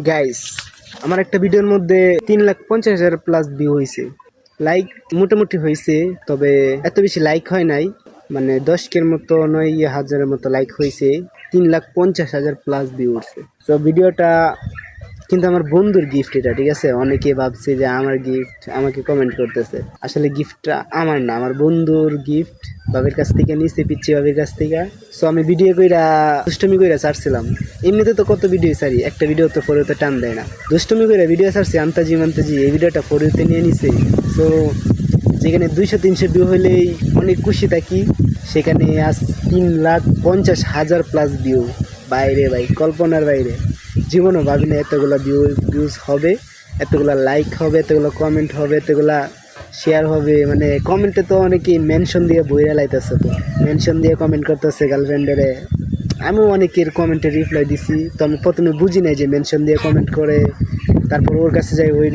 Guys, আমার একটা ভিডিওর মধ্যে 3,50,000 প্লাস ভিউ হয়েছে। লাইক মোটামুটি হয়েছে, তবে এত বেশি লাইক হয় নাই। মানে 10 মতো 9,000 মতো লাইক হয়েছে। 3,50,000 প্লাস ভিউ উঠছে। তো ভিডিওটা কিন্তু আমার বন্ধুর গিফট এটা, ঠিক আছে? অনেকে ভাবছে যে আমার গিফট, আমাকে কমেন্ট করতেছে। আসলে গিফটটা আমার না, আমার বন্ধুর গিফট। বাবার কাছ থেকে নিয়েছে, পিচ্ছি বাবার কাছ থেকে। সো আমি ভিডিও কইরা দুষ্টমি কইরা ছাড়ছিলাম। এমনিতে তো কত ভিডিও ছাড়ি, একটা ভিডিও তো ফোরেতে টান দেয় না। দুষ্টমি কইরা ভিডিও ছাড়ছি আন্তাজি মান্তাজি, এই ভিডিওটা ফোরেতে নিয়ে নিছে। সো যেখানে 200-300 ভিউ হইলেই অনেক খুশি থাকি, সেখানে আজ 3,50,000 প্লাস ভিউ। বাইরে ভাই, কল্পনার বাইরে। জীবনও ভাবি না এতগুলো ভিউজ হবে, এতগুলো লাইক হবে, এতগুলো কমেন্ট হবে, এতগুলা শেয়ার হবে। মানে কমেন্টে তো অনেকেই মেনশন দিয়ে বইরা লাইতেছে, তো মেনশন দিয়ে কমেন্ট করতেছে গার্লফ্রেন্ডেরে। আমিও অনেকের কমেন্টে রিপ্লাই দিছি, তো আমি প্রথমে বুঝি নাই যে মেনশন দিয়ে কমেন্ট করে, তারপর ওর কাছে যাই, ওই